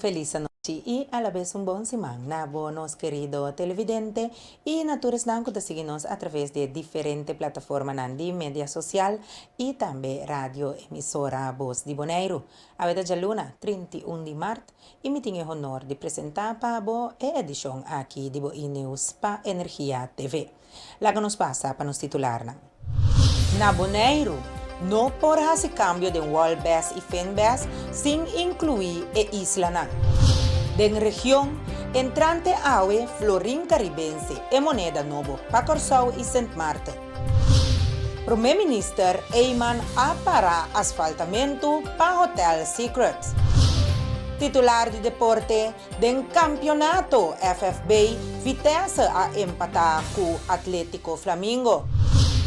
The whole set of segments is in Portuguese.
feliz noche y a la vez un buen semana, buenos queridos televidentes y naturales que seguimos a través de diferentes plataformas de media social y también radio emisora Voz de Bonaire. A veda de luna, 31 de marzo, y me tengo el honor de presentar para vos la edición aquí de Bo News para Energía TV. La que nos pasa para nos titular. Na Bonaire, no podrá se cambio de World Best y Fin Best sin incluir a Isla. Den região, entrante aue Florim Caribense e Moneda Novo, Pacorsau e Saint Martin. Primeiro-Ministro Ayman para asfaltamento para Hotel Secrets. Titular de deporte den campeonato FFB Vitesse a empatar com Atlético Flamengo.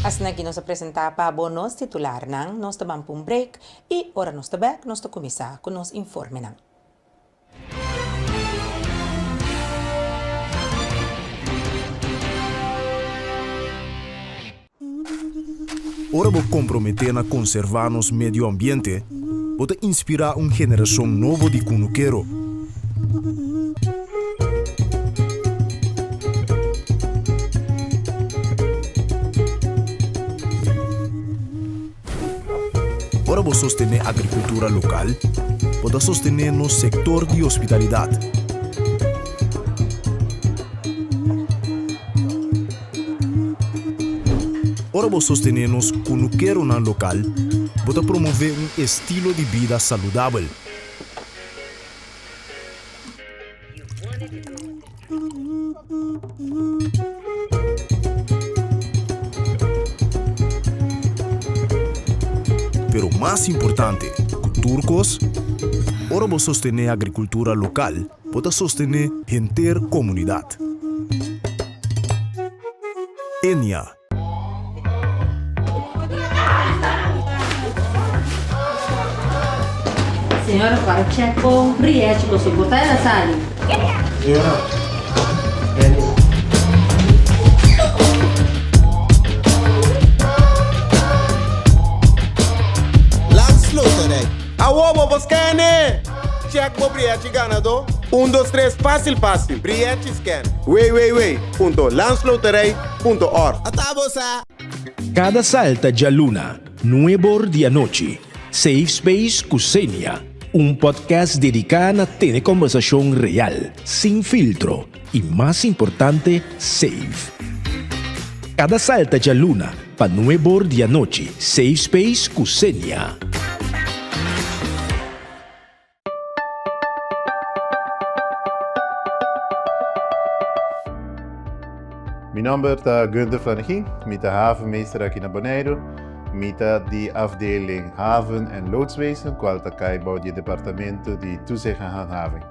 Assim que nos apresentar para bonos titular nang, nós tomamos um break e ora nós back nós começar com nos informe nang. Ora vou comprometer na conservar nosso meio ambiente, vou inspirar uma geração nova de cunuqueiro. Ora vou sostener a agricultura local, vou sostener no setor de hospitalidade. Ora vou sostener-nos cunuqueiro na local, vou promover um estilo de vida saudável. Pero mais importante, com turcos, ora vou sostener a agricultura local, vou sostener a inteira comunidade. Enia. Senhora, para check com Briette, você botar ela sali. Landsluterei. Awobo, Boscane! Check com Briette ganador. 1, 2, 3, fácil. Briette scan. Wait. Landsluterei.org. Atabosa. Cada salta de luna, nuevo dia noite. Safe Space Kusenia, podcast dedicado a tener conversación real, sin filtro y más importante, safe. Cada salta de luna, pa nuevo dia noche, Safe Space Kusenia. Mijn naam is Gunther Flanagan, met de havenmeester aquí in Bonaire. Met de afdeling haven- en loodswezen, kwaliteit bij het departement de toezicht en handhaving.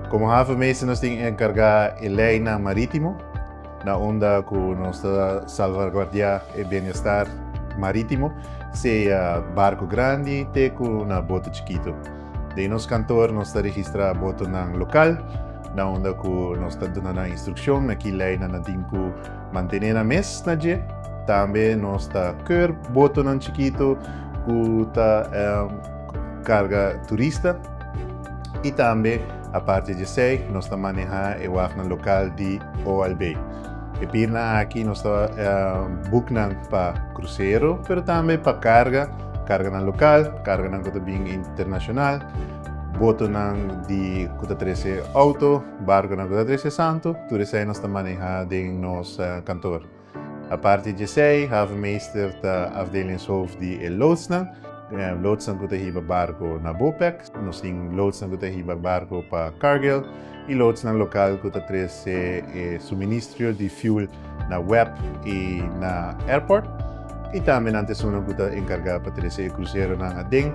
Como havenmeester nos tem encargar a lei na marítimo, na onda com nossa salvaguardia e bem-estar marítimo, seja barco grande, teco na boto chiquito. De nos cantor nos registra boto na local, na onda com nos dando na instrução, na que lei na dinco manter na mes na je. Também nós está cur boto nan chiquito com carga turista e também a parte de sei nós está manejar o wagner local de OLB. E pirna aqui nós está booknan para cruzeiro, pero também para carga nan local, carga nan kota bing internacional, boto nan de kota 13 auto, barco nan kota 13 santo, tudo isso nós está manejar de nos kantoor. A parte de zij, havenmeester de afdelingshoofd die in loodsnang. Loodsnang kuta hiba barco na Bopec. Nos ting loodsnang kuta hiba barco pa Cargill. E loodsnang local kuta trece suministro de fuel na web e na airport. E também antes uno kuta encarga pa trece cruzeiro na Ading,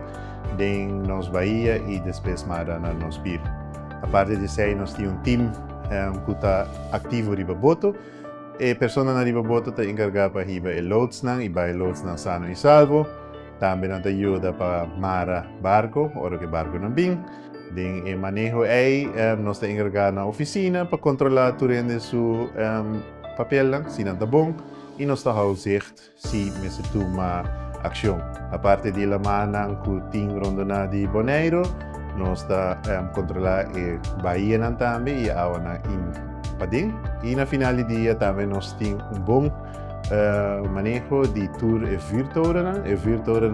ding nos Bahia e depois mara na nos Pier. A parte de zij, nos ting team kuta activo riba boto. E persona na riba boto ta encarga pa hiba e loodsnang, iba e loodsnang sano e salvo. Também não te ajuda para mara barco, ora que barco não bing. Ding e manejo nós te encarga na oficina para controlar turende su papel lang, se não tá bom. E nós te hou zicht, se se toma ação. A parte de la manang ku ting rondona di Bonaire, nós está controlar a Bahia também e a aula em Pading. E na final do dia também nós temos bom manejo de tour e virturen. E virturen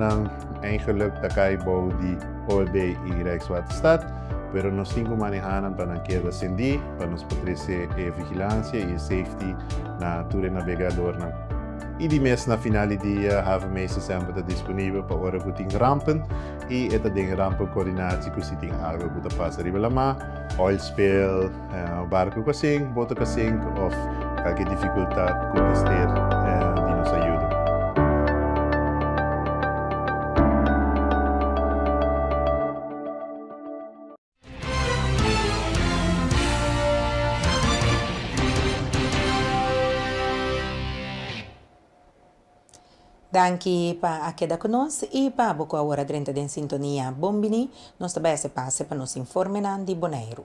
eigenlijk da cai bouw de OLB e Rijkswaterstaat. Pero nós temos manejar para que a sendi, para nós patrese e vigilância e safety na tour e navegador. E de mês na final do dia hebben meestal sempre disponível para hora que tem rampen e esta tem rampen coördinatie que se tem algo que passa riba lama, oil spill, barco kasing, boto kasing of qualquer dificuldade que ter de nos ajuda. Danke pa a queda conosco e pa boco a hora 30 in sintonia. Bombini, nos também se passe para nos informar de Bonaire.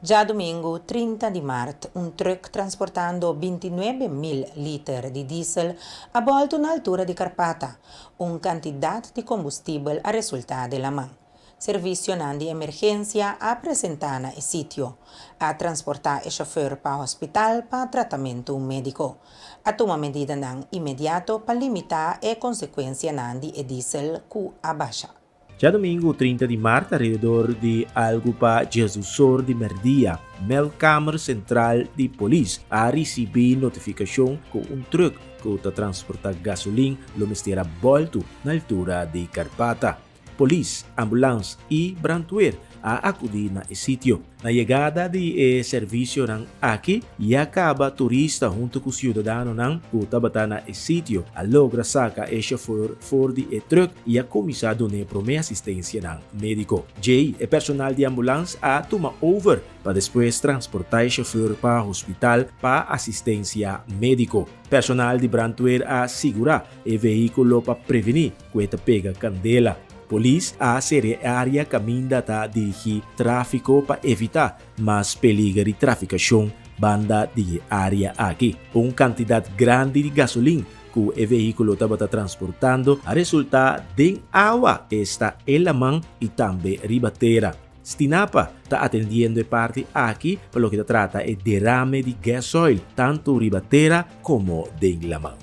Já domingo, 30 de março, um truck transportando 29.000 litros de diesel a volta na altura de Carpata, quantidade de combustível a resultado de la mão. Serviço de emergência apresentar no sítio, a transportar o chofer para o hospital para tratamento médico. A tomar medida imediato para limitar a consequência de diesel que abaixa. Já domingo, 30 de março, alrededor de algo para Jesus de Merdia, Melkamer Central de Polícia, a receber notificação que truck que transporta gasolina lo mistera volto na altura de Carpata. Polícia, ambulância e brandweer a acudir na sítio. Na chegada de serviço aqui, e acaba turista junto com o cidadão que estava na sítio, a logra saca o chauffeur for de truck e a comissário de primeira assistência médico. Jay, o personal de ambulância, a toma over para depois transportar o chauffeur para o hospital para assistência médico. Personal de brandweer a segurar o veículo para prevenir que pega candela. Polícia a ser a área caminha para dirigir tráfico para evitar mais perigo de traficação banda de área aqui. Quantidade grande de gasolina que o veículo estava transportando a resultar de água está em la mão e também ribateira. Stinapa está atendendo parte aqui pelo que trata de derrame de gasoil, tanto ribateira como de la mão.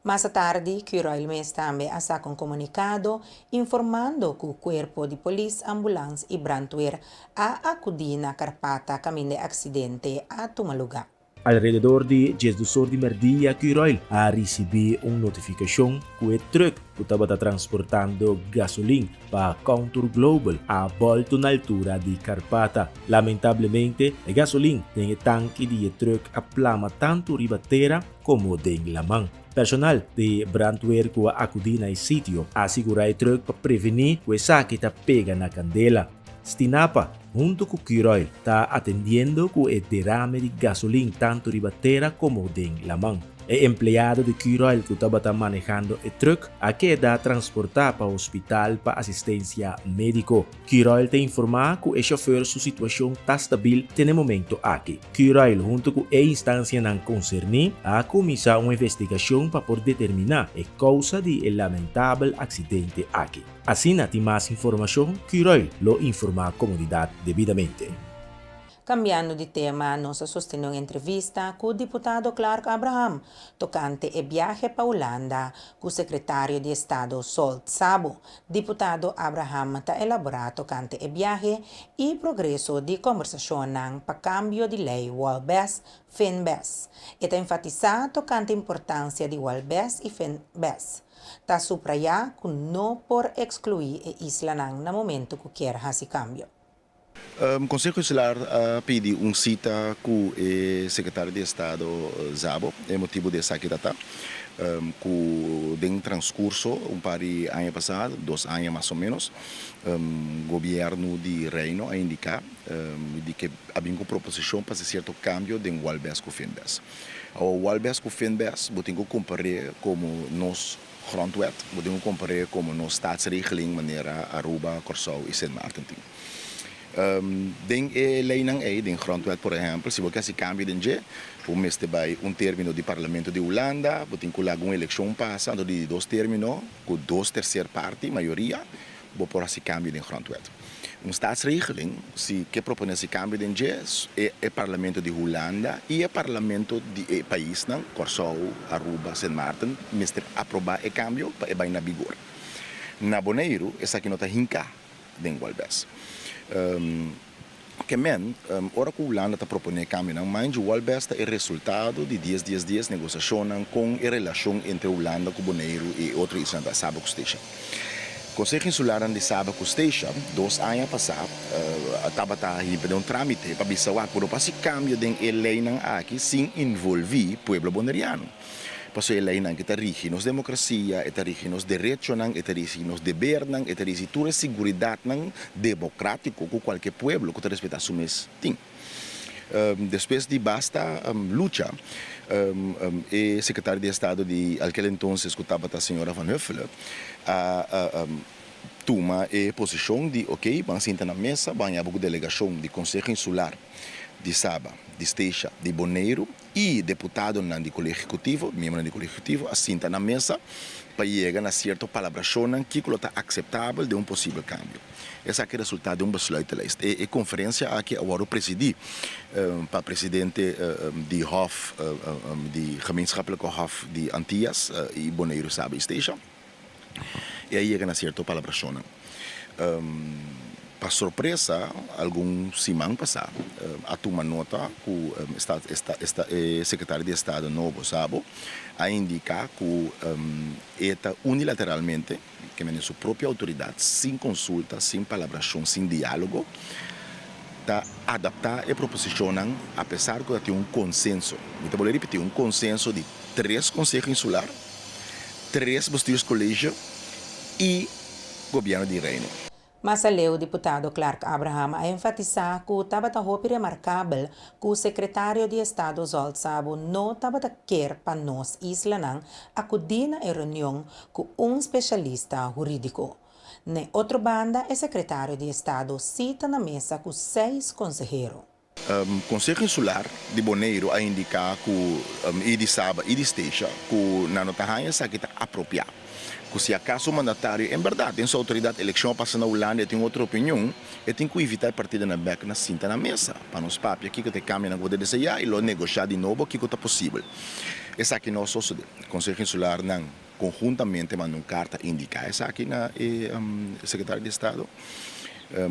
Mais tarde, Curoil Mes também assa um comunicado informando que o corpo de polícia, ambulância e brandweer a acudir na Carpata caminho de acidente a tomar lugar. Alrededor de Jesus de Merdia, Curoil a receber uma notificação que o truck que estava transportando gasolina para Counter Global a volta na altura de Carpata. Lamentavelmente, a gasolina tem tanque de truck a plama tanto ribateira como de la mão. Personal de brandweer que acudir na sítio assegura o truck para prevenir que o saque pega na candela. Stinapa, junto com Curoil, está atendendo com o derrame de gasolina tanto ribateira como de la mão. O empleado de Curoil que estava manejando o truck a queda transportar para o hospital para assistência médico. Curoil te informa que o chofer sua situação está estável no momento aqui. Curoil, junto com a instância não concernida, a começar uma investigação para poder determinar a causa do lamentável acidente aqui. Assim, tem mais informação, Curoil lo informa a comunidade devidamente. Cambiando de tema, nós sostenemos uma entrevista com o deputado Clark Abraham, tocante o viaje para Holanda, com o secretário de Estado Sol Sabo. Deputado Abraham está elaborando tocante o viaje e progresso de conversação para cambio de lei Walbes-Finbes. Está enfatizando tocante a importância de Walbes e Finbes. Está subrayando que não por excluir a isla no momento que quer esse cambio. O Conselho Consular pediu cita com o secretário de Estado Zabo, é motivo dessa data, que em transcurso, par de ano passado, 2 anos mais ou menos, o governo de Reino a indicar de que havia uma proposição para certo cambio de Walbes com Finbes. O Walbes com Finbes, podemos comparar como nós grondwet, podemos comparar como nós staatsregeling, maneira Aruba, Curaçao e Sint Maarten. Den lei ng den grondwet, por exemplo, se você se cambia de dia, o mês de vai término de parlamento de Holanda, você tem que lá uma eleição passa, de 2 términos, com 2/3 parte, maioria, você pode se cambiar de grondwet. Staatsregeling, se que propõe esse cambio de dia, é parlamento de Holanda e é parlamento de país, não, Corsou, Aruba, Sint Maarten, mister aprovar o cambio, para vai na vigor. Na Bonaire, essa aqui não está hinca, den Walbes. Que ora que a Holanda está propondo caminho, mas o Walbes é resultado de 10 negociações com a relação entre Holanda, Bonaire e outros islas da Sabah Costeja. O Conselho Insular de Sabah Costeja, 2 anos passados, estava a um trâmite para bisawak, para se cambio de lei aqui sem envolver o povo bonaireano. Paso a lei que está rige nos democracia, está rige nos direitos, está rige nos deveres, está rige toda a segurança democrática com qualquer pueblo que está respeita a suas ting. Depois de basta luta, o secretário de Estado de aquele entonces que estava a senhora Van Huffelen, toma a posição de, ok, vamos sentar na mesa, vamos a delegação de Conselho Insular de Sabah, de Esteja, de Bonaire e deputado do Colégio Executivo, membro do Colégio Executivo, assenta na mesa para chegar a certa palabração que está aceitável de possível cambio. Esse é o resultado de besluit. A conferência aqui agora presidi para o presidente de Hof, de gemeenschappelijke Hof de Antillas e Bonaire Sabah Esteja. E aí chega a certa palabração. Para surpresa, algum semana passado, a tomar nota que o secretário de Estado novo Sabo a indicar que ETA unilateralmente, que é sua própria autoridade, sem consulta, sem palabração, sem diálogo, está adaptar a proposição, apesar de ter consenso. Eu vou repetir, consenso de 3 conselhos insulares, 3 vestígios colégios e governo de reino. Mas o deputado Clark Abraham a enfatizar que estava remarcável que o secretário de Estado Zolt Sabo não estava quer para nós isla acudir na reunião com especialista jurídico. Na outra banda, o secretário de Estado cita na mesa com 6 conselheiros. O Conselho Insular de Bonaire a indicar que de Sabah e de Esteja que na nota está apropriado. Que se acaso o mandatário, em verdade, tem sua autoridade, a eleição passa na Holanda e tem outra opinião, e tem que evitar a partida na beca na cinta na mesa, para nos papos aqui que te cambia na poder desejar e lo negociar de novo aqui que está possível. Essa aqui nós só o Conselho Insular não conjuntamente manda uma carta indicar essa aqui na secretário de Estado.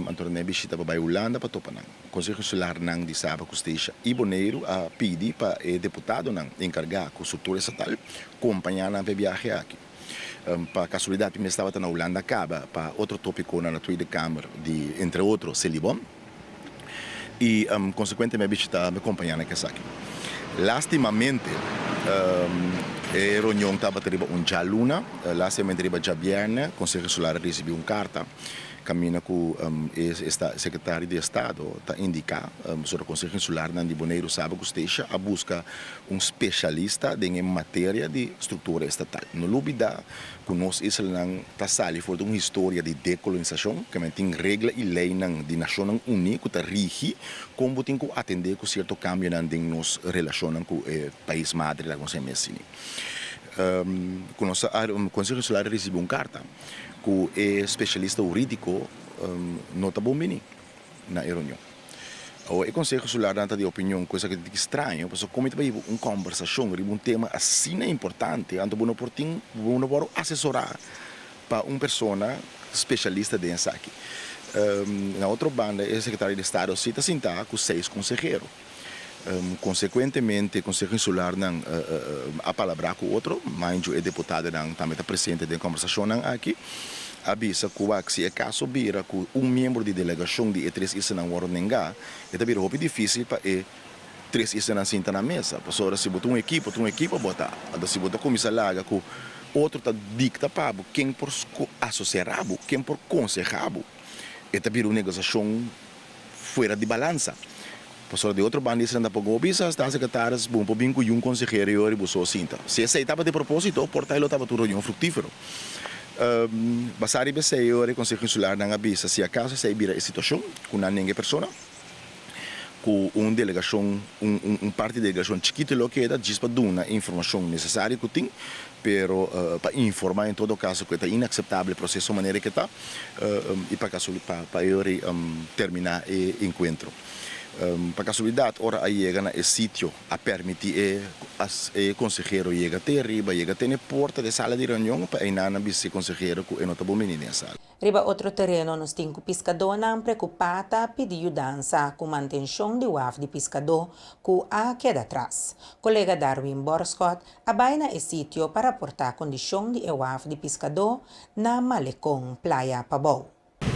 Antônio Neves estava para a Holanda para topar. O Conselho Insular não de Sabah Costeja e Bonaire a pedir para o deputado encarregar com o setor estatal acompanhar na viagem aqui. Para casualidade, eu estava na Holanda, acaba para outro tópico na Tweede Kamer, de, entre outros, Celibom. E, consequentemente, estava me acompanhando aqui. Lastimamente, a reunião estava em Jaluna, lá se me entreba já viernes, o Conselho Insular recebeu uma carta, caminha com o secretário de Estado, está indicar sobre o Conselho Insular de Bonaire Sabah Costeja a busca especialista em matéria de estrutura estatal. No dúvida, que nós está sali for uma história de decolonização, que tem regra e lei da Nação Unida que está rige, como tem que atender com certo cambio em nos relacionam com o país madre da Conselho. O Conselho Insular recebeu uma carta que o especialista jurídico não está bom na reunião. O Conselho Insular não está de opinião, coisa que é estranha, porque como é uma conversação, um tema assim importante, então você pode assessorar para uma pessoa especialista dessa aqui. Na outra banda, o secretário de Estado cita sentar com 6 conselheiros. Consequentemente, o Conselho Insular não a palavra com o outro, mas o deputado também está presente na conversação aqui, avisa que se é caso vira que um membro de delegação de E3 islas não vai negar, é vira muito difícil para 3 islas não sentar na mesa, porque se botar uma equipe botar, se botar comissão larga que outro está dicta para quem por associar, quem por aconselhar, é vira uma negociação fora de balança. Pessoal de outro bando não pode obisa, está secretários, bom, por bem com conselheiro e busou cinta. Se aceitava de propósito, o portal estava tudo reunião frutífero. basari be sei ore Conselho Insular não avisa se acaso sei vira a situação com ninguém pessoa com delegação parte da delegação chiquita lo que é diz para dar a informação necessária que tem pero para informar em todo caso que é inaceitável o processo maneira que está e para terminar o encontro. Para casualidade, ora aí chega na sítio a permitir o consejero chega até arriba, chega até na porta da sala de reunião para aí na vice consejero que não está bom menino na sala. Riba outro terreno nos cinco pescadores preocupata pediu dança com manutenção de WAF de pescador que a queda atrás. Colega Darwin Borscott abai na sítio para aportar condição de WAF de pescador na Malecón, Playa Pabou.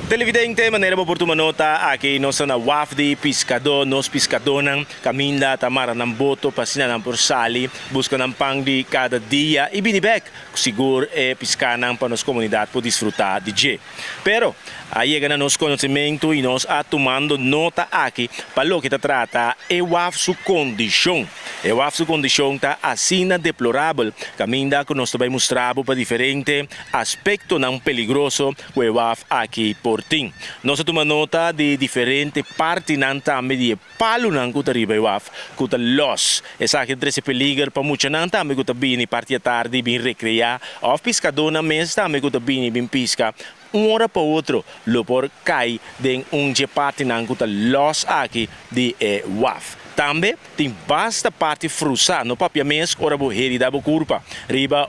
Televidente, maneira oportuna nota aqui nós na WAF de pescador, nós pescadores caminha tamara ng boto pasina ng porsali, busca ng pang de cada dia e binibek, seguro pescanang para nos comunidade por desfrutar de je. Pero aí chega nos conhecimento e nós tomando nota aqui para lo que trata e WAF su condição. E WAF su condição tá assim deplorável, caminha que nós também mostramos para diferente aspecto não peligroso que o WAF aqui por ting. Nós tomamos nota de diferente parte nan também de palo nan que arriba o WAF, que tá los. Essa que trece peligro para muita nan também que tá bem parte tarde bem recrear, of pescador na mesa também que tá bem pisca. Hora para outro, lo por cai de parte nan que tá los aqui de WAF. Também tem basta parte frusa no papel mês ora borreri da curva. Riba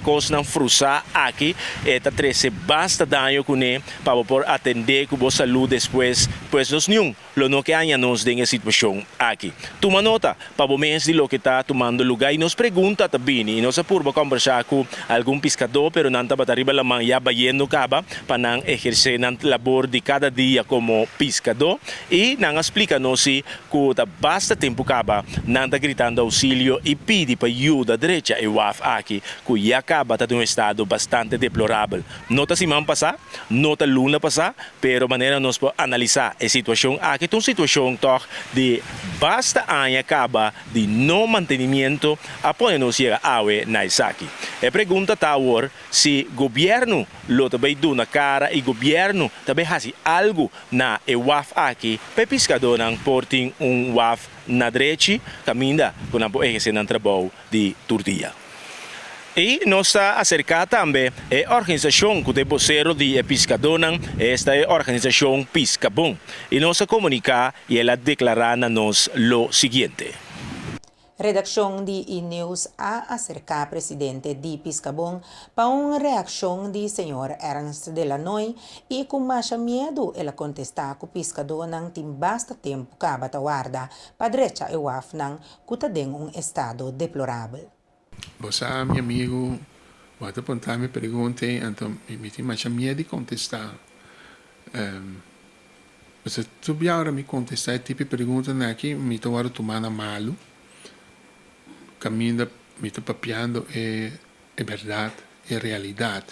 cos não frusa aqui eta trece basta danho com ne para por atender com boa saúde depois os nenhum lo no que há nos dengue situação aqui. Toma nota para o mês de lo que está tomando lugar e nos pergunta também e nos apurba conversar com algum pescador pero não tá batariba la manhã bayendo caba para não exercer nan labor de cada dia como pescador e não explica nos se que tá basta tempo acaba nanda gritando auxílio e pede para ajuda direita e WAF aqui que já acaba tá um estado bastante deplorável. Nota semana passada, nota luna passada, pero maneira nós podemos analisar a situação aqui, uma situação toch de basta ano acaba de não mantenimento após nos chega awe na isaki. E pergunta tá agora se governo lo também do na cara e governo também faz algo na e WAF aqui para pescador não portem WAF na direita, caminha com a exercício de trabalho de turdia. E nós acerca também a organização que tem vocero de pescador, esta é a organização Pescabon. E nós comunicar e ela declarar a nós o seguinte. Redação de e-news a acerca presidente de Pescabon para uma reação de senhor Ernst Delanoy e com mais medo ela contestar que o pescador não tem basta tempo que a guarda para direita e WAF não que está em estado deplorável. Você, meu amigo, vai apontar me pergunta, então me tem mais medo de contestar. Você tu agora me contestar tipo de pergunta aqui, me estou agora tomando malo. Caminho me está papiando é verdade, é realidade.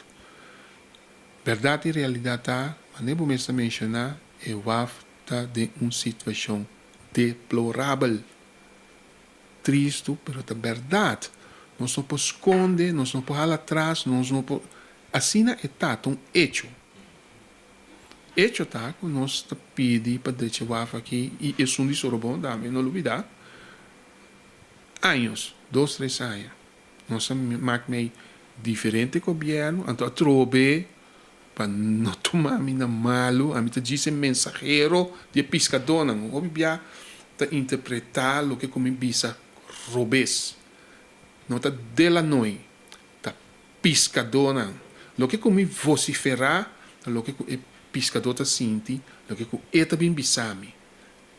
Verdade e realidade tá, mas nem vou mencionar, é o WAF está de uma situação deplorável, triste, mas é verdade. Nós não podemos esconder, nós não podemos atrás, nós não podemos... Assim é um hecho. Hecho tá, que nós pedimos para deixar o WAF aqui, e é um de Sorobon, também não olvidar. Anos, 2, 3 anos. Nós temos diferente governo, então trobe para não tomar mina malo, a mim te dizem mensageiro de pescador, não obvia te interpretar o que como bisa robes. Não está dela noi, tá pescador não. O que como vociferar, o que o pescador tá senti, o que o eta bem bisami.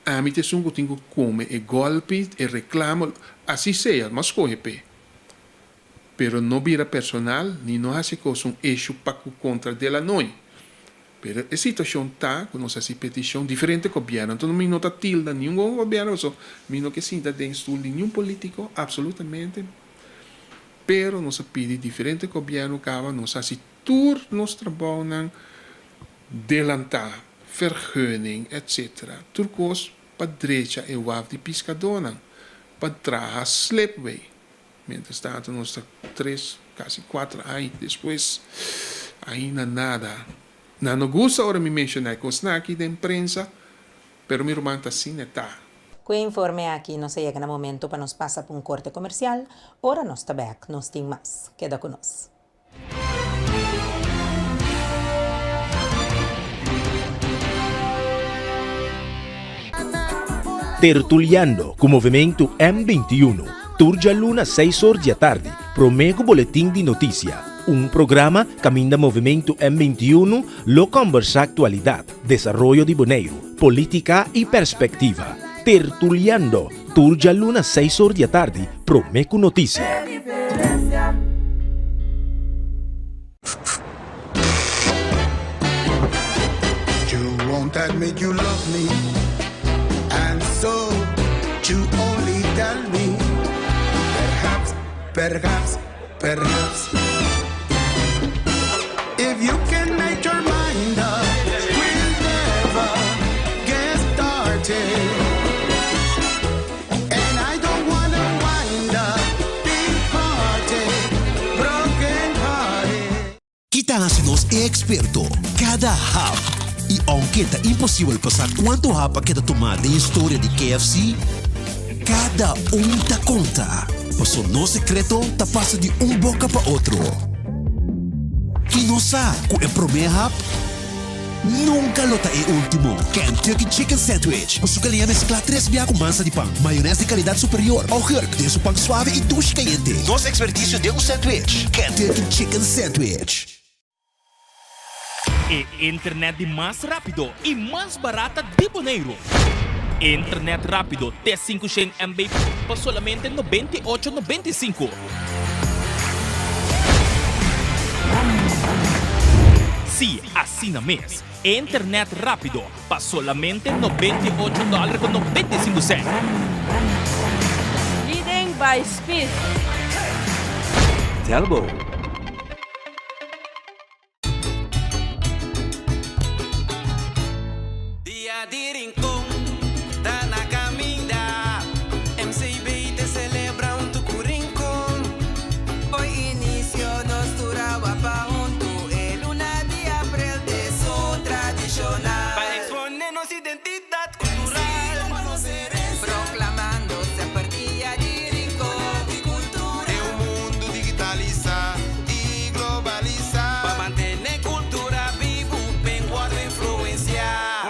A mim te sungo tenho come e golpe e reclamo, assim seja, mas corre pe. Pero não vira personal, nem não hace coisa um eixo para contra dela noi. Pero a situação tá, com nossa petição diferente governo, então não nota tilda nenhum governo, só não que sinta dentro de nenhum político, absolutamente. Pero nós pede diferente governo, cava, nós assim tur nos trabalham, delantar, vergunning, etc. Turcos para direita e WAF de pescador, para trás slipway. Mientras tanto, nós 3, quase 4 anos depois, ainda nada. Não nos gusta ahora me mencionar com aqui da imprensa, pero mi romance assim está. Com informe aqui nos chega no momento para nos passar por um corte comercial. Ora nós está back, nós tem mais. Queda conosco. Tertuliando com o movimento M21. Turja Luna 6 horas da tarde. Promego Boletim de Notícia. Programa caminha movimento M21, lo conversa atualidade, desarrollo de Bonaire, política e perspectiva. Tertuliando, Turja Luna 6 horas da tarde, Promeco Notícia. You won't admit you love me, and so you only tell me, perhaps. If you can make your mind up, we'll never get started. And I don't wanna wind up big-hearted, broken-hearted. Kita nga si nos experto cada hap. E aunque tá impossível passar quanto hap que tá tomado em história de KFC, cada tá conta. Passo no secreto tá passa de boca para outro. E não sabe que é primeiro hap, nunca lo tá é último. Kentucky Chicken Sandwich. Passo que mescla 3 biá com massa de pão, maionese de qualidade superior, augurk, de su pão suave e duche caliente. Nosso expertício de sandwich. Kentucky Chicken Sandwich. É internet de mais rápido e mais barata de Bonaire. Internet rápido T500 MB por solamente 98,95. Sim, assina mês. Internet rápido por solamente $98,95. Leading by speed. Telbo. Dia de Rincón, tá na caminha. MCB te celebra tu rincón. Hoy inicio nos duraba pa junto. El 1 de abril de su tradicional. Para exponernos identidad cultural. Proclamándose a partir de Rincón. De un mundo digitalizado y globalizado. Para mantener cultura vivo, bem guarda influencia.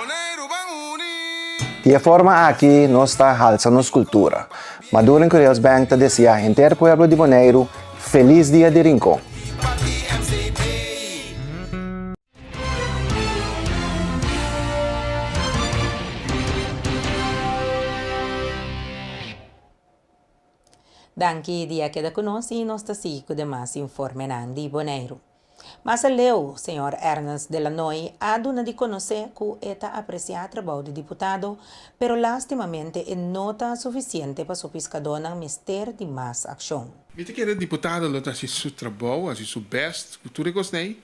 De forma aqui nós está alçando cultura. Maduro em Correios Bank deseja a inteiro pueblo de Bonaire feliz dia de Rincón. Danke dia queda conosco e nós está com demais informe de Bonaire. Mas leu, senhor Ernest Delanoy, a dona de conhecer que está apreciar o trabalho de deputado, pero lastimamente não está suficiente para o pescador no mistério de mais ação. Weet que o deputado lota assim seu trabalho, assim seu best, cultura gostei,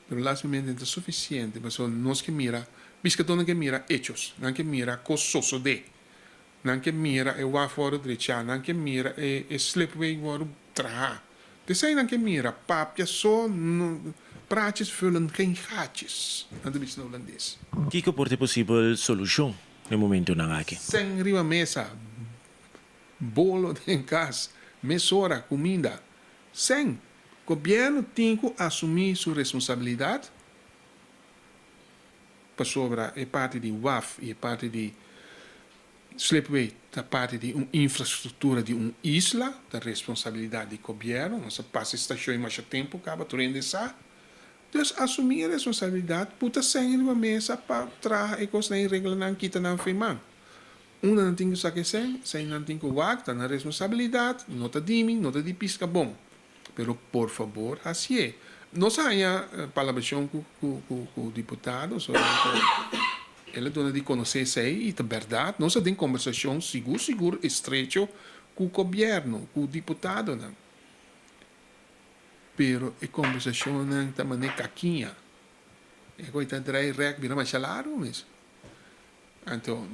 pero lastimamente não é suficiente, mas nós que mira, pescador não que mira hechos, não que mira cososo de, não que mira o aforo direita, não que mira o slipway o traha. Er zijn dan geen meer papjes, zo praatjes vullen geen gaatjes. Dat is nou Holandês. Que pode possível solução no momento na aqui? Sem riba mesa, bolo em casa, mesora, comida. Sem. O governo tem que assumir sua responsabilidade para sobre a parte de WAF e a parte de Slipway, da parte de uma infraestrutura de uma isla, da responsabilidade do governo, nossa passa estação em mais tempo, acaba tudo essa. Então, assumir a responsabilidade, puta sem uma mesa para trazer coisas em regra não quita não firmar. Uma não tem que saber sem não tem que guardar na responsabilidade, nota de mim, nota de pisca bom. Pero por favor, assim é. Nós há palabração com o deputado sobre ele dona de conhecer sei e de verdade nós temos conversação seguro estreito com o governo, com o deputado não. Pero a conversação não está maneira caquinha. É coisa de rec vira mais salário mesmo. Então,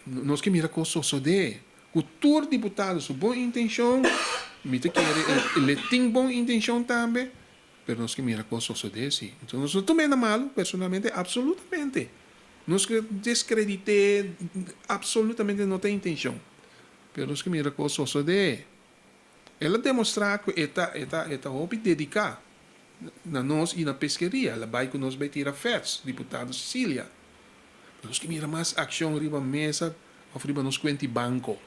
nós que mira coisa só de o tour deputado com boa intenção, me te quer ele tem boa intenção também, pero nos que mira cosas de sí. Entonces, nosotros tomé nada malo, personalmente, absolutamente. Nos que descredité, absolutamente no tengo intención. Pero nos que mira cosas de ela demonstrar que esta hobby dedicar na nós e na pesqueria. Ela vai que nós vai tirar fets, deputado Cecília. Pero nos que mira mais ação riba mesa, of riba nos quenti banco.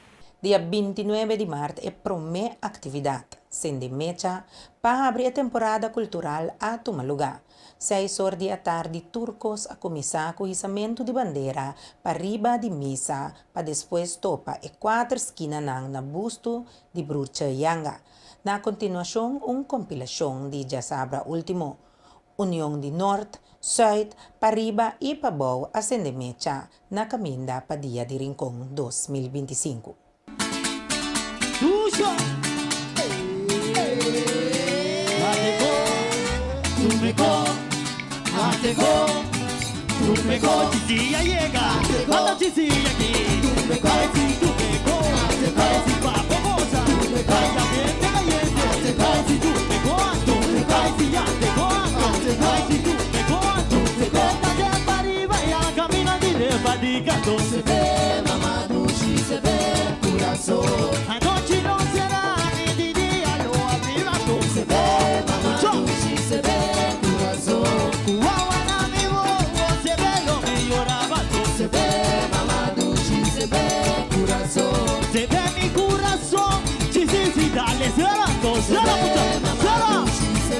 Dia 29 de março é promê atividade, sendo mecha para abrir a temporada cultural a tomar lugar. 6 horas da tarde, turcos a começar com o izamento de bandeira para riba de missa, para depois topa e 4 esquinas na busto de Bruxa Yanga. Na continuação, compilação de Jasabra Último, União de Norte, Sul, para riba e para bom a sende mecha na caminda para dia de Rincón 2025. Tuyo. Tu me go, chichilla llega, a la chichilla aquí. Ay, si tú me go, ay, si papo goza, ay, también te caliente, ay, si tú me go, ay, si ya te go, ay, si tú me go, vete de para arriba y a caminar de paticato. Se ve, mamá, duchi, se ve, corazón. Anoche no será ni de día, lo abrirá todo. Se ve, mamá, duchi, se ve, corazón. Guaguana mi bobo, se ve lo que lloraba todo. Se ve, mamá, duchi, se ve, corazón. Se ve mi corazón, sí, sí, sí, dale, cierra todo, cierra mucho, cierra.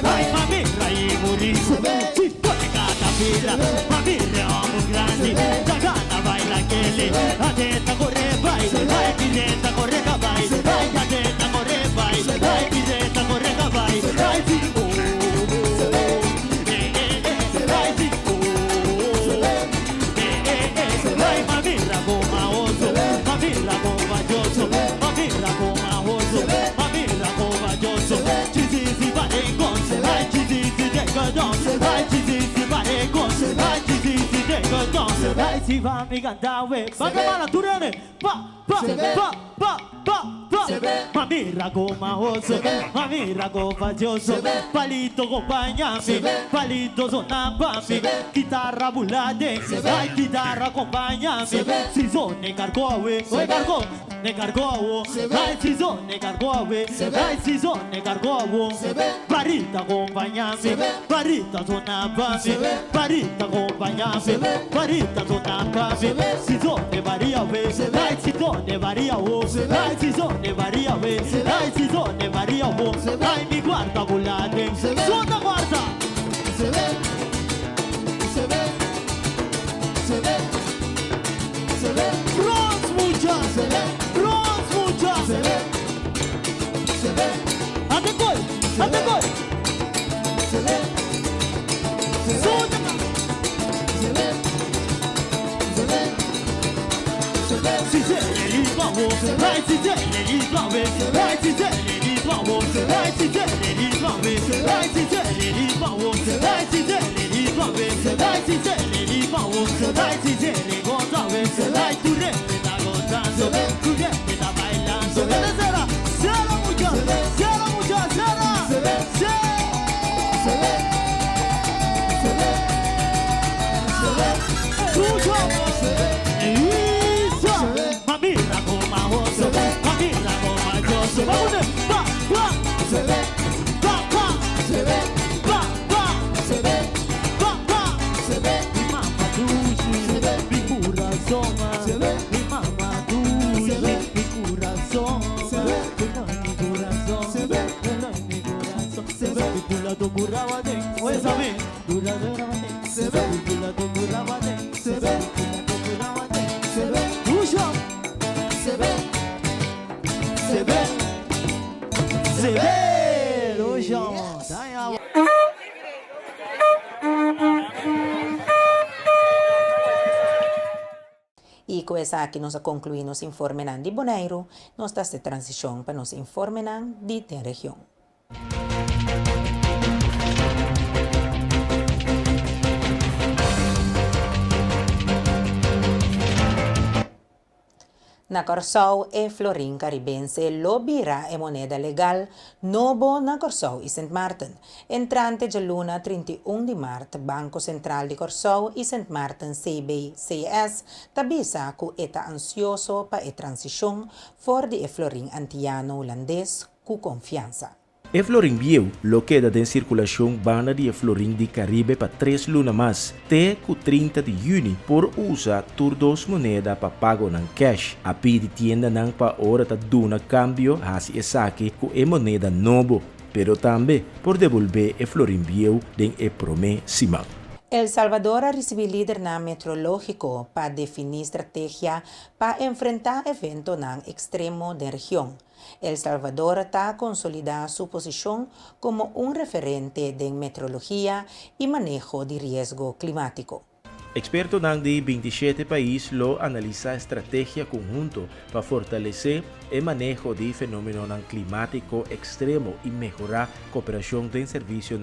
Ay, mami, raí, morir, se ve, sí, pone catapila, mami, reamos grande, la gana baila que le, la teta corre, baile, ay, mi teta corre, caballo, ay, la teta corre, baile, ay, mi teta corre, caballo, ay, sí, ay, mami, ragoma oso, mami, ragoma yoso, mami, ragoma oso, mami, ragoma yoso, chisi, vale, gonse, ay, chisi, tengo donse, ay, chisi, vale, gonse, ay, chisi, tengo donse, ay, si va mi cantawe, va que mala turene, pa, mami, ragoma oso, mami, ragoma yoso, palito acompañame, palito sonapame, guitarra bulade, ay, guitarra acompañame, si son ne cargoe, oi cargo, ne cargo, ay, si son ne cargoe, ay, si son ne cargo, parita acompañame, parita sonapame, parita acompañame, parita sonapame, si son ne varia vez, ay, si son ne varia o, ay, si son ne varia vez, ay, si son ne varia o, ay, mi guarda bulade, suona guarda, se ve, se ve, se ve, se ve, Bronx mucha, se ve, Bronx mucha, se ve, se ve, ate gol, se ve, suona, se ve, se ve, se ve, si se le liba vos, ay, si se le liba ves, ay, si se le liba vos, ay, si se le liba ves, ay, si se le liba vos, ay, si se le liba ves, ay, si se le liba vos, ay, si se le goza ves, ay, tu re me está gozando, tu re me está bailando, cierra, cierra mucha, cierra mucha, cierra, se ve, se ve, se ve, se ve, mucho, se ve, mami, la goma oso, mami, la goma yoso, vamos, pa, se ve, pa, se ve, pa, se ve, pa, se ve, mi mamá duchi, se ve, mi corazón, se ve, mi mamá duchi, se ve, mi corazón, se ve, mi corazón, se ve, mi corazón, se ve, mi pula tu curabate, oye, sabe, pula tu curabate, se ve, mi pula tu curabate, se ve, pula tu curabate, se ve, ducho, se ve, se ve, se ve, ducho, E com essa aqui nós concluímos informe de Bonaire, nós estamos de transição para nos informe de a região. Na Corsou e Florin Caribense lobira e moneda legal novo na Corsou e St. Martin. Entrante de luna 31 de março, Banco Central de Corsou e St. Martin CBCS tabisa ku eta ansioso pa e transição for de e Florin antiano holandês ku confiança. E Florin Bieu lo queda de circulação banda de Florin de Caribe para 3 lunas mais, até o 30 de junho, por usar turdos moneda para pago ng cash. A pidi tienda nang pa hora ta duna cambio hasi e saque com e moneda novo, pero também por devolver e Florin Bieu den e prome simang. El Salvador ha recibido líder na meteorológico para definir estrategia para enfrentar evento ng extremo de región. El Salvador está consolidando su posición como un referente de meteorología y manejo de riesgo climático. Experto ng de 27 países lo analiza estrategia conjunto para fortalecer el manejo de fenómeno climático extremo y mejorar cooperación de servicio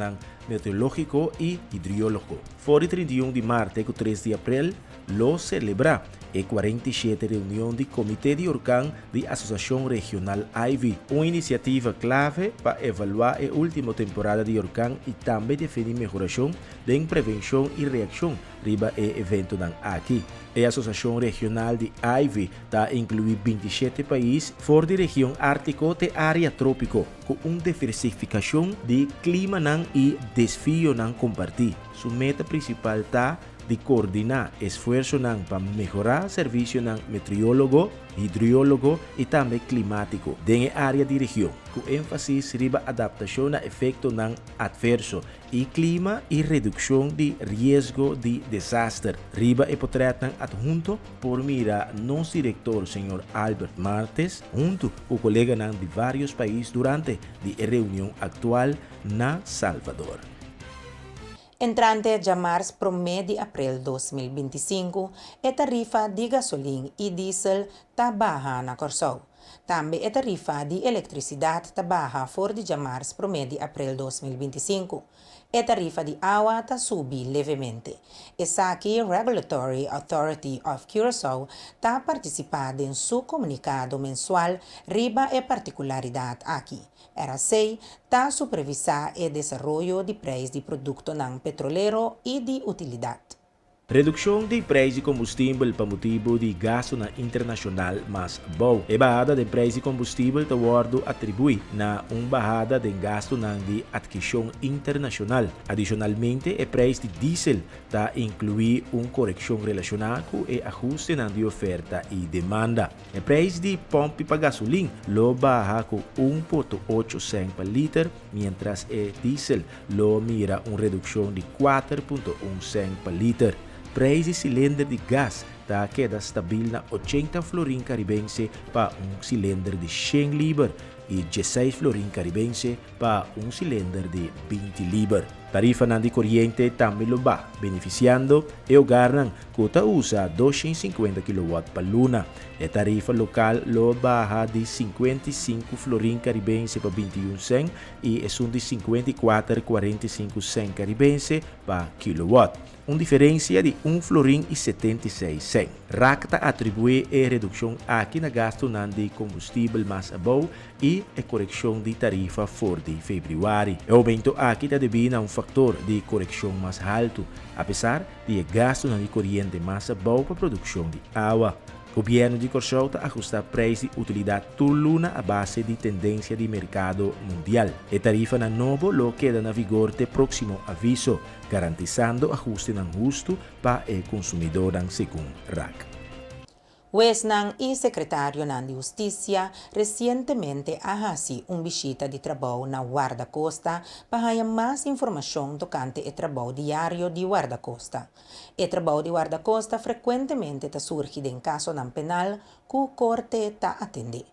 meteorológico y hidriólogo. For 31 de março e 3 de abril lo celebra e 47 reunião de Comitê de Huracán de Associação Regional Ivy, uma iniciativa clave para evaluar a última temporada de huracán e também definir melhoração de prevenção e reação riba e evento aqui. A Associação Regional de Ivy está incluindo 27 países fora da região ártico e área trópico, com uma diversificação de clima e desafio compartir. Sua meta principal está de coordinar esforços para melhorar serviço meteorólogo, hidriólogo e também climático em área de região, com ênfase riba adaptação a efeito adverso e clima e redução de risco de desastre. Riba e potretan adjunto por mira nosso diretor, Sr. Albert Martes, junto com o colega de vários países durante a reunião atual na Salvador. Entrante de março para mês de abril 2025, a tarifa de gasolina e diesel está baixa na Corsou. Também a tarifa de eletricidade está baixa fora de março para mês de abril 2025. A tarifa de água está subindo levemente. Essa aqui, Regulatory Authority of Curaçao está participando em seu comunicado mensual riba a particularidade aqui. Era sei, está supervisar o desenvolvimento de preços de produtos petroleiro e de utilidade. Redução de preço de combustível para motivo de gasto internacional mais bom. A bajada de preço de combustível está atribui na bajada de gasto de adquisição internacional. Adicionalmente, o preço de diesel está inclui correção relacionada com o ajuste de oferta e demanda. O preço de pompa para gasolina lo baja com 1,8 cents per liter, mientras o diesel lo mira redução de 4,1 cents per liter. Preço de cilindro de gás está queda stabil na 80 florin caribense para cilindro de 100 liber e 16 florin caribense para cilindro de 20 liber. Tarifa de corriente também lo ba, beneficiando o hogar que usa 250 kW per luna. A tarifa local lo baja de 55 florin caribense para 21 cents e é de 54,45 cents caribense para kilowatt. Uma diferença de 1 florin e 76 cents. RACTA atribui a redução aqui na gasto de combustível mais bom e a correção de tarifa for de fevereiro. O aumento aqui está devido a fator de correção mais alto, apesar de gasto de corriente mais bom para a produção de água. O governo de Corsou está ajustando preço de utilidade turluna a base de tendência de mercado mundial. A tarifa novo lo queda na vigor até próximo aviso, garantizando ajuste justo para o consumidor segundo RAC. Wesnang e secretário de Justiça recentemente ahasi visita de trabalho na guarda-costa para ter mais informação tocante o trabalho diário de guarda-costa. O trabalho de guarda-costa frequentemente surge em caso penal que a corte está atendendo.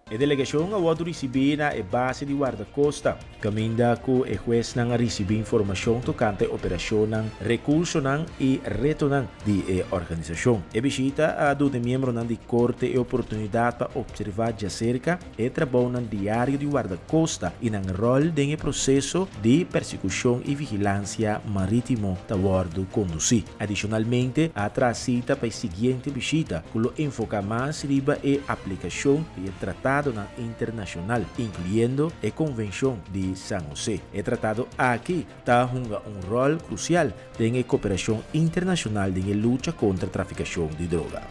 A delegação award recebi na base de guarda-costa. Caminda ku e juez nang recebi informação tocante operação ng recurso ng e reto ng de organização. E visita a do de membro ng de corte e oportunidade para observar de cerca e trabalho ng diário de guarda-costa e ng rol de processo de persecução e vigilância marítimo tawardo conduzir. Adicionalmente, a tracita para a seguinte visita, que enfoca mais riba e aplicação e tratado internacional, incluyendo a Convención de San José. El tratado aquí está jugando un rol crucial en la cooperación internacional en la lucha contra la traficación de droga.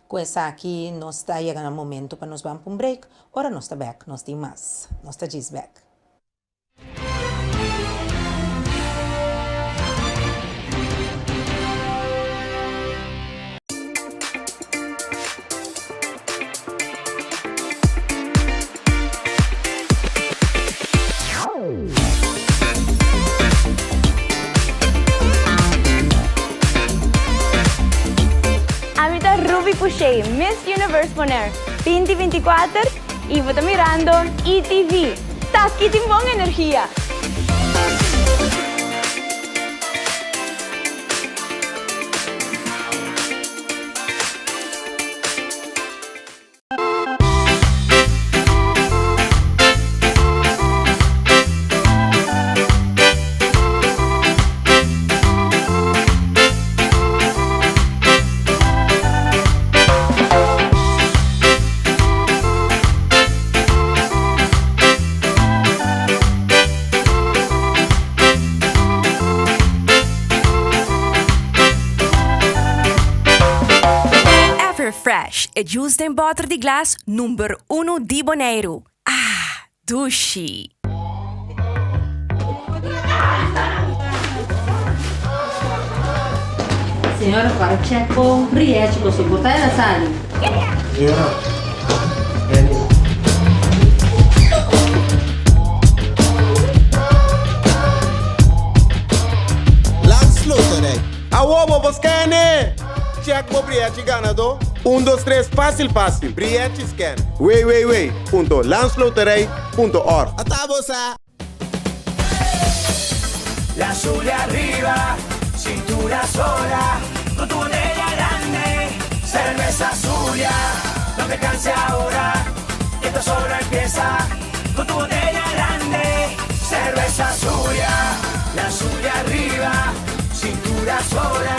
Pues aquí nos está llegando el momento para nos vamos a un break. Ahora nos está back, nos está más, nos está just back. Amita Ruby Puche, Miss Universe Poner 2024 y vota mirando ETV. Taki timbong energía. Fresh, e juice em butter de glass número 1 de Bonaire. Ah, dushi. Senhora, para check com Riete, com sua botar na sala. Landsluiterij. Awobo, Boscane! Check mo Briete ganador. 1, 2, 3, fácil, fácil. Briete scan. Wait. Landsluiterij.org. Atabosa. La suya arriba, cintura sola, con tu botella grande, cerveza suya. No te canses ahora, que esto solo empieza. Con tu botella grande, cerveza suya. La suya arriba, cintura sola,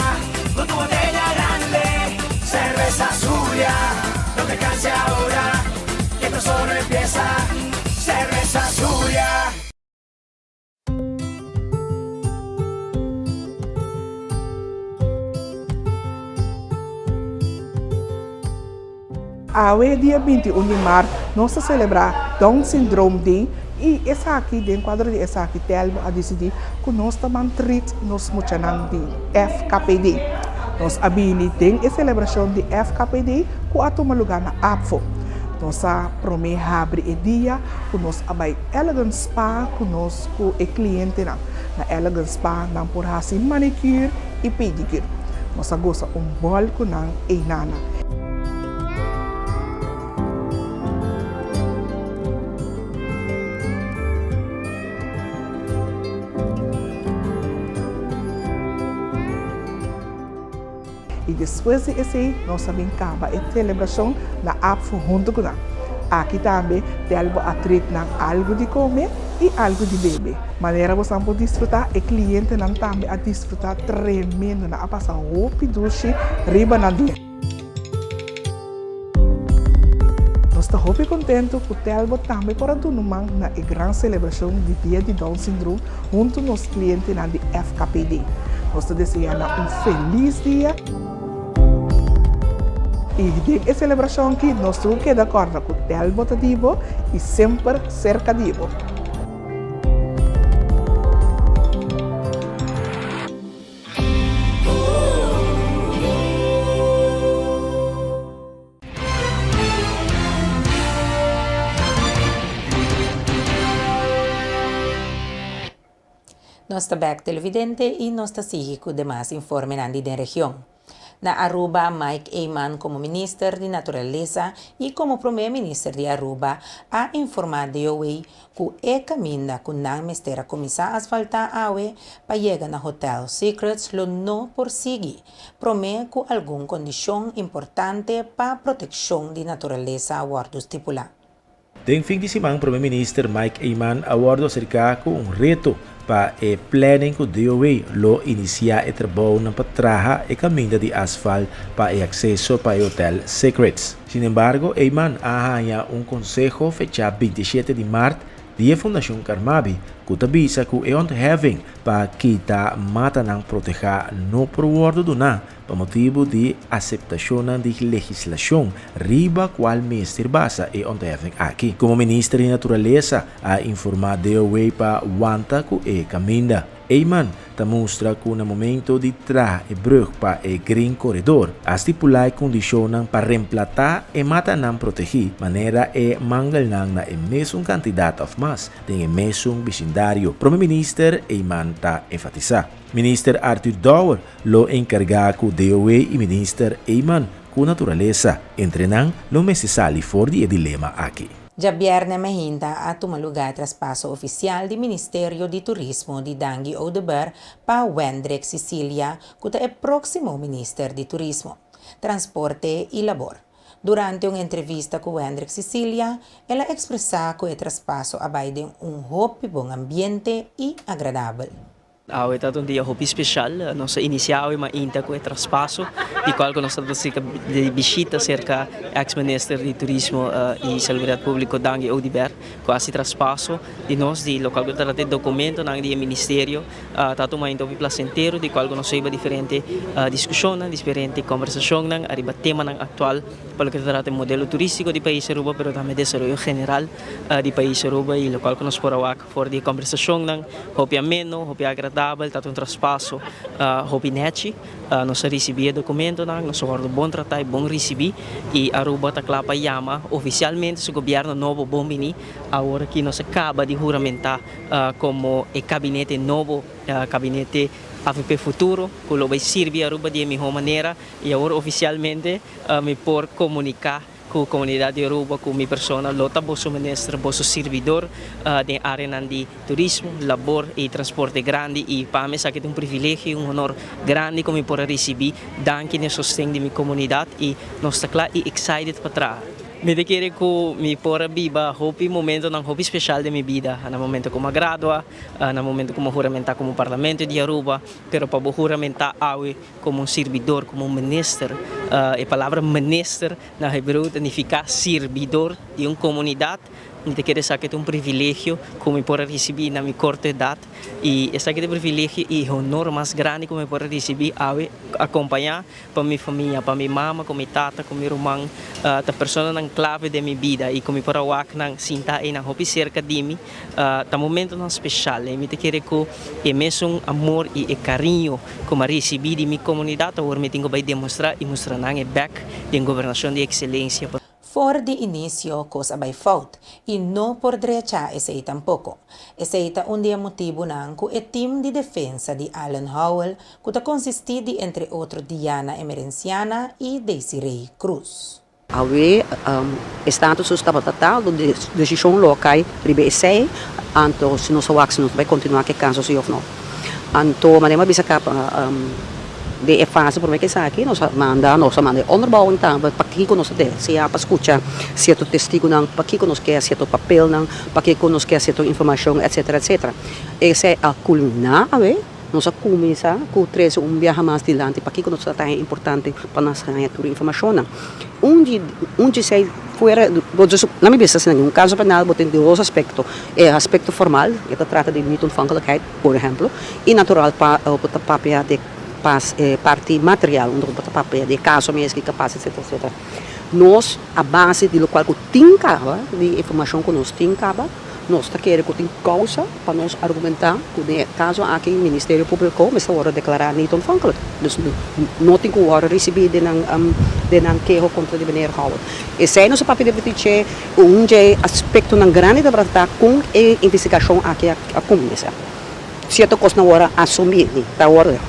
con tu botella grande, cerveza suya. No te canses ahora, que esto solo empieza. Cerveza suya. Awe dia 21 de março, nós vamos celebrar Down Syndrome Day e essa aqui, dentro do quadro de essa aqui, Telmo a decidir que nós também treat nos muchanan de FKPD. Nós abili tem a celebração de FKPD que a toma lugar na APFO. Nós promete abrir o dia que nós abai Elegant Spa que nós com o cliente na Elegant Spa não por assim manicure e pedicure. Nós gosta bol que não é nana. E depois de esse, nós também acaba a celebração da APFO junto com nós. Aqui também temos a treat algo de comer e algo de beber. Maneira você pode desfrutar, e cliente não também a desfrutar tremendo, a passar roupa doce, riba na dia. Nós estamos muito contentes que o Telbo também para domingo na grande celebração do Dia de Down Syndrome junto com os clientes da FKPD. Nós desejamos feliz dia. E a celebração que nós temos que dar conta com o Telbo Tadibo e sempre cerca de Ibo. Nós está back televidente e nós está sigue com demais informes na região. Na Aruba, Mike Eyman como Minister de Naturaleza e como Primeiro Ministro de Aruba a informar de hoje que é caminho que não mistera começar a asfaltar a awe para chegar na Hotel Secrets lo não por seguir. Promete que alguma condição importante para a proteção de natureza a bordo estipulado. Den fim de semana, o Primeiro-Ministro Mike Eyman aborda acerca de reto para o planning que DOE lo iniciar o trabalho na patraja e caminho de asfalto para o acesso para o Hotel Secrets. Sin embargo, Eyman arranha consejo fechado 27 de março de Fundação Carmabi, que avisa que é handhaving para quitar mata não proteger no proordo do na, por motivo de aceitação de legislação riba qual ministro basa é handhaving aqui. Como ministro de Naturaleza, a informar de DOE para wanta que é caminho. Eyman mostra que no momento de tra e brug para o Green Corridor, a estipular condições para reemplatar e mata não proteger, maneira e mangal na mesma quantidade of mass em mesmo vecindário. Primeiro-Ministro Eyman está enfatizar. Ministro Arthur Dower lo encarga que DOE e Ministro Eyman com naturaleza entrenam lo necessário fora de dilema aqui. Já viernes Mehinda a tomar lugar traspasso oficial do Ministério de Turismo de Dangui Odeber para Wendrik Sicilia, que é o próximo Ministro de Turismo, Transporte e Labor. Durante uma entrevista com Wendrik Sicilia, ela expressou que o traspasso abai de bom ambiente e agradável. É um dia muito especial. Nós iniciamos uma inta com o traspasso, de qual nós estamos de visita cerca do ex-ministro de Turismo e Salubridade Pública Dangui Odeber, com esse traspasso de nós, de local que está documento do Ministério, está uma inta muito placentero, de qual nós temos diferentes discussões, diferentes conversações, arriba tema atual, para que trata o modelo turístico do país Aruba, mas também o desenvolvimento general do país Aruba, e local que nós podemos for de conversação, hopi ameno, hopi agradável, está um traspasso hopi neti, nós recebemos documento, nós guarda bom tratar, bom receber, e Aruba está clapa yama oficialmente o governo novo bom mini, agora que nós acaba de juramentar como o gabinete novo, gabinete AVP Futuro, que vai servir a Aruba de melhor maneira, e agora oficialmente me por comunicar com a comunidade de Aruba, com minha pessoa, lota bosso ministro, bosso servidor de área de turismo, labor e transporte grande, e para mim é um privilégio, um honor grande como por receber, danke no sustento de minha comunidade, e nós estamos lá e excited para trás. Me quero que me por viva hopi momento não hopi especial de minha vida, no momento como gradua, no momento como juramentar como parlamento de Aruba, pero para juramentar como servidor, como ministro, a palavra ministro na hebreu significa servidor de uma comunidade. Me quero saber que é um privilégio como por receber na minha corta idade, e esse aqui é um privilégio e honor mais grande como por receber acompanhar para minha família, para minha mama, com minha tata, com meu irmão, a pessoa na clave de minha vida, e como por awak nang sinta e na hopi cerca de mim, tá momento não especial. Me quero que é mesmo amor e carinho como receber de minha comunidade, agora me tenho que demonstrar e mostrar nang back de governação de excelência. For de inicio, cosa by fault, e não por derecha esse tampouco. Esse é um dia motivo nang que o team de defesa de Alan Howell, que consiste de, entre outros, Diana Emerenciana e Desiree Cruz. Awe status sustabatata de decisão local ribe sei anto se não sawak se não vai continuar que caso se ou não. Anto manema bisa capa de fase por que aqui nós manda onderbouwing também para que nós de se a escuta certo testigo não para que nós quer certo papel não para que nós quer certa informação etc etc. Esse é a culminar nós começa com três viagem mais adiante para que nós está importante para nós ganhar toda a informação. Onde se fora na minha vista um caso penal tem dois aspectos, aspecto formal que trata de niet-ontvankelijkheid por exemplo, e natural para o papel de parte material, onde o papel de caso mesmo que capaz etc etc. Nós a base de local que tem caba de informação que nós tem caba, nós está querendo que tem causa para nós argumentar que no caso aqui o Ministério Público mas agora declarar niet ontvankelijk. Dus não tem que agora receber de não queijo contra de meneer Howard. E se nós papel de dizer aspecto não grande da tratar com a investigação aqui a comissão. Certo coisa na hora assumir, na hora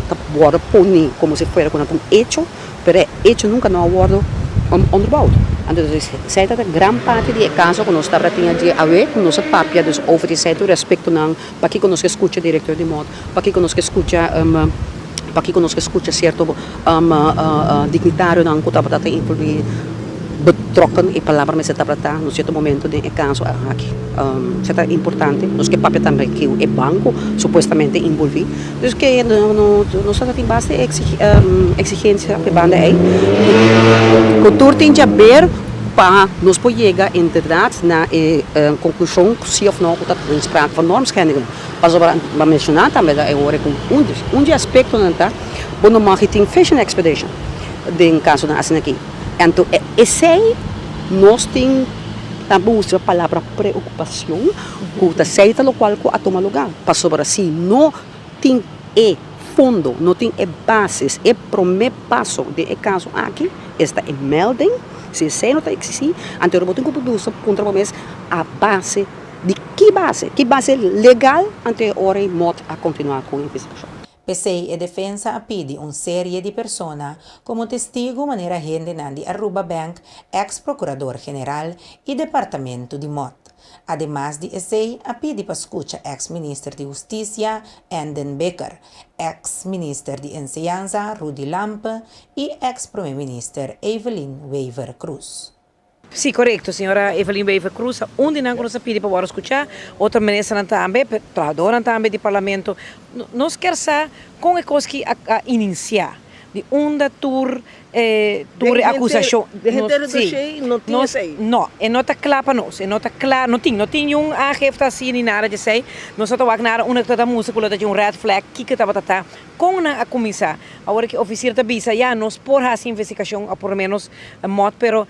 punir como se fosse com um hecho, pero hecho nunca no ha sido onderbouwd. En dus zij dat een gran parte die caso que nós está tinha de haver nossa papia dus oferecer o respeito não para que conosco escuta diretor de modo para que conosco escuta certo dignitário não que está incluir betrokken e palavra me está para no certo momento de caso aqui é importante nós que papia também que é banco supostamente envolvido dus que não está tem base exigência que banda aí o tour tem de ver para nós poder chegar em verdade na conclusão se ou não está em sprake van normschendingen pas over mencionar também é hora com um aspecto não tá bom marketing fashion expedition de caso na assim aqui então esse nós tem também usa a palavra preocupação que aceita o qual a toma lugar para sobre assim não tem fundo não tem bases é primeiro passo de caso aqui esta melding se você não está existindo então eu vou ter que produzir contra a base de que base legal ante hora e modo a continuar com a investigação. PSEI e defensa pide una serie di persone come testigo manera gente nandi Aruba Bank, ex procurador general y departamento di MOT. Además de PSEI, pide para escuchar ex ministro de Justicia Anden Becker, ex ministro de Enseñanza Rudy Lampe y ex primer ministro Evelyn Wever Cruz. Sì, corretto, signora Evelyn Wever Cruz. Un di nango nos pide para escuchar, outra ministra também, tradora também do parlamento. Nós quer saber como é que a iniciar de tour acusação. Não, é não está claro para nós, não está claro, não tem aangifte assim nem nada de sei. Nós só estamos na uma que música que tem red flag que estava tá com a começar. Agora que o oficial está bisa, já nós por essa investigação, a por menos modo, pero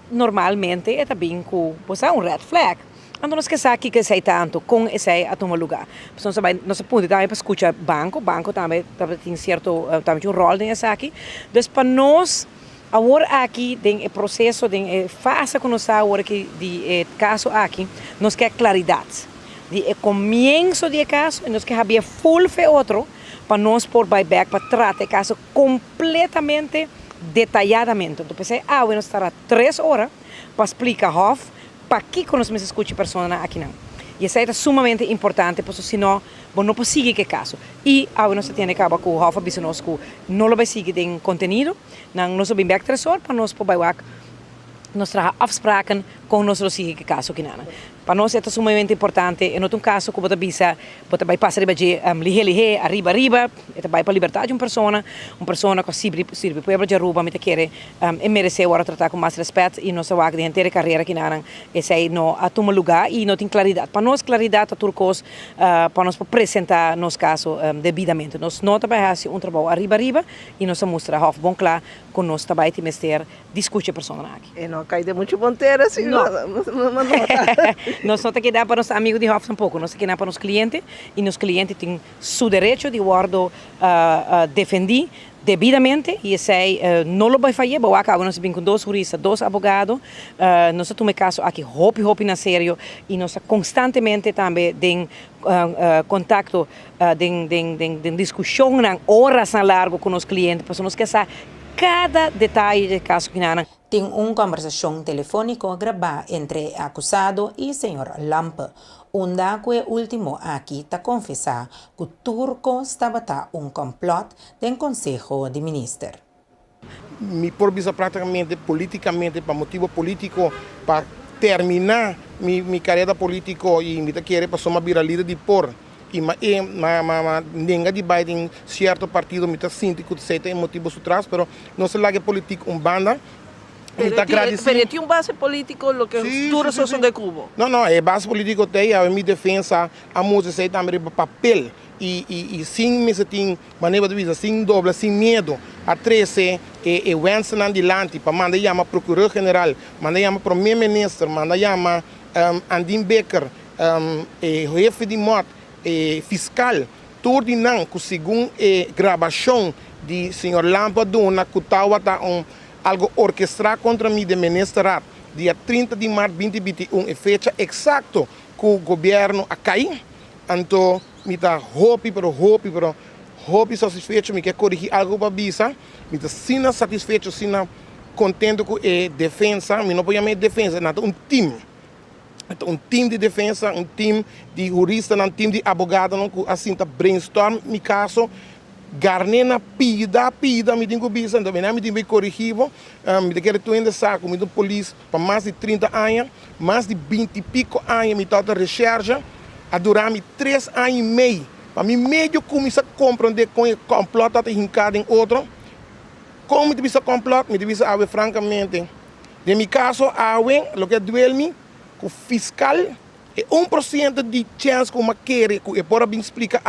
normalmente é também com red flag. Então nós que sabe que sei tanto com esse a tomar lugar. Então nós ponto também para escutar banco também tem certo também rol nessa aqui. Então para nós agora aqui tem o processo tem fase que nós agora que de caso aqui nós quer claridade. De começo do caso nós quer haver full fe outro para nós por buyback para tratar o caso completamente detalladamente. Então pensei, bueno, estará 3 horas para explicar para que nós me escute pessoas aqui não. E isso é sumamente importante, porque senão não pode seguir o caso. E bueno, se tem que acabar com o Hof, que não vai seguir em conteúdo, não nós vamos back 3 horas para nós poder nós trazer afspraken com nós seguir o caso aqui não. Para nós é sumamente importante. E não tem um caso que você bisa, você vai passar de lihe, arriba, você vai para libertar de uma pessoa que sirve para o Aruba, mas quer merecer agora tratar com mais respeito e nossa vaga de inteira carreira aqui não é não a tomar lugar e não tem claridade. Para nós claridade a turcos para nós apresentar nosso caso devidamente. Nós não trabalhamos trabalho arriba e nós mostramos bom claro com nós trabalho de mestre discute a pessoa aqui. E não cai de muito ponteira assim. Não. Nós não temos que dar para os amigos de Hof um pouco, nós temos que dar para os clientes e os clientes têm seu direito de guardo defender devidamente e sei não lo vai fazer, porque acá nós temos com 2 juristas, 2 advogados, nós temos caso aqui hopi na sério e nós constantemente também tem contato, tem discussão, horas na largo com os clientes, para nós que saber cada detalhe do caso que não. Tem uma conversação telefônica gravada entre acusado e senhor Lampe, onde o último aqui está confessar que o turco estava complot do Conselho de Ministros. Me provisa praticamente politicamente, para motivo político, para terminar minha carreira política e me querer para somar líder de por. E ninguém de Biden certo partido me sinto que sei tem motivo por trás, mas não se laga político banda. Pero tem base político lo que todos são de Cuba. Não, é base político tem a minha defesa a música sei também papel e sem me tem maneira de vida, sem doble, sem medo, a 13 e vencer adiante para mandar chama procurador general, mandar chama primeiro ministro, mandar chama Andin Becker, chefe de MOT, fiscal, tudo não que segundo gravação de senhor Lampa Dona que estava algo orquestrado contra mim de ministrar dia 30 de março de 2021 é fecha exato que o governo a cair. Então, me dá hope, pero hobby satisfeito, me quer corrigir algo para bisa, me tá sina satisfeito, sina contente com a defesa, me não põe a minha defesa, nada um time. Então, um time de defesa, um time de jurista, um time de advogado, não assim tá brainstorm, me caso, garnena pida, me digo bisa, então me digo corrigivo, me quero tu ainda saco, me digo polícia para mais de 30 anos, mais de 20 e pico anos, me toda recherche, a durar 3 anos e meio, para mim meio começar a compreender com o complot até hincado em outro, como me digo complot, me digo francamente, de meu caso, o que duele-me, o fiscal é 1% de chance que uma quer que pode bem explicar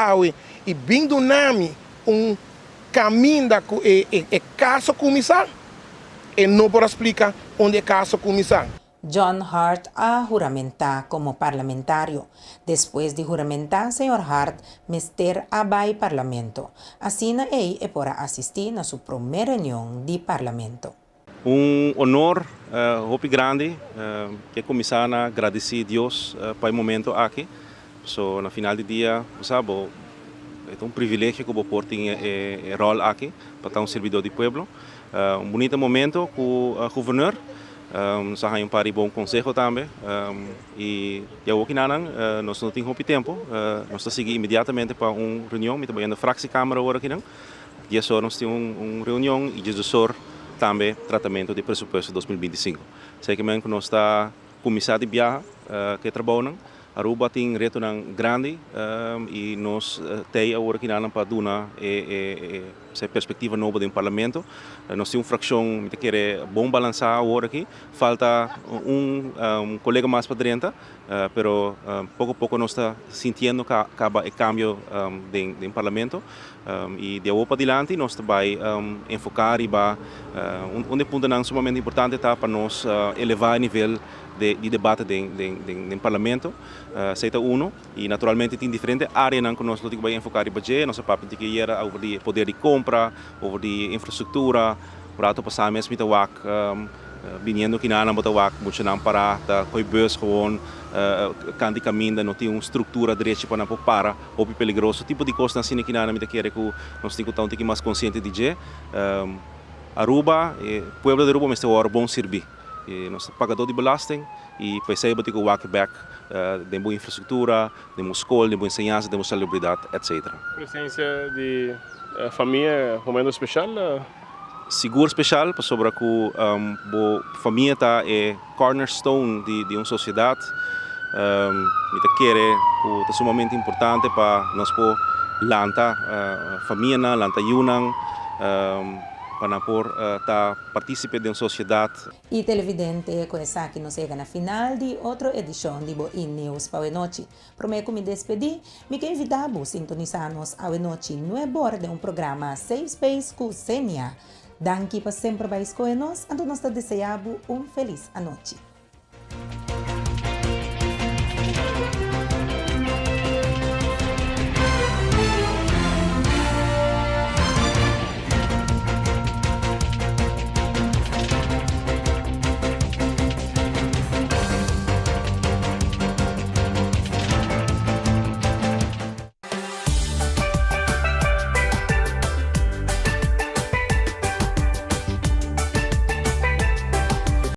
e bem do nome caminho da é caso começar e não pode explicar onde é caso começar. John Hart a juramentar como parlamentario. Después de juramentar, señor Hart mester abai parlamento. Así na é para assistir a sua primeira reunião de parlamento. Honor muito grande que começar a agradecer a Deus para o momento aqui. So, no final do dia, sabe, é privilégio que eu posso ter rol aqui para estar servidor do povo. Bonito momento com o governador. Nós temos um bom conselho também. E eu aqui nós não temos muito tempo. Nós seguimos imediatamente para uma reunião. Nós estamos na fração câmara agora aqui. E só nós temos uma reunião e Jesus também tratamento de presupuesto 2025. Sei que nós está começando a viajar que trabalham. Aruba tem reto grande e nós temos agora aqui para dar essa perspectiva nova do parlamento. Nós temos uma fração que quer bom balançar agora aqui. Falta colega mais para dentro, mas pouco a pouco nós está sentindo que acaba o cambio do parlamento. E de agora para adiante nós vai enfocar e um ponto sumamente importante está para nós elevar o nível de debate do parlamento. Seita uno e naturalmente tem diferentes áreas que nós temos que enfocar e bater. Nossa papel tem que ir over de poder de compra, over de infraestrutura, para tu passar mesmo mit wak vindo que na bota wak muito não parar da coi bus gewoon canti caminho não tem uma estrutura direita para não para ou peligroso tipo de coisa assim que na mit querer que nós temos que mais consciente de je Aruba pueblo de Aruba mesmo é bom servir. Nós pagador de belasting e percebe que o back de boa infraestrutura, de boa escola, de boa ensinança, de boa celebridade, etc. Presença de família é um momento especial? Seguro especial, sobre que a família é cornerstone de uma sociedade. É sumamente importante para nós lançar a família, lançar Yunnan, para participar de uma sociedade. E televidente, com essa que nos chega na final de outra edição de Boa News para a noite. Prometo me despedir, me quero invitar-vos a sintonizar-nos a noite no embora de um programa Safe Space com Senia. Danke para sempre vai escolher nós, então nós desejamos feliz noite.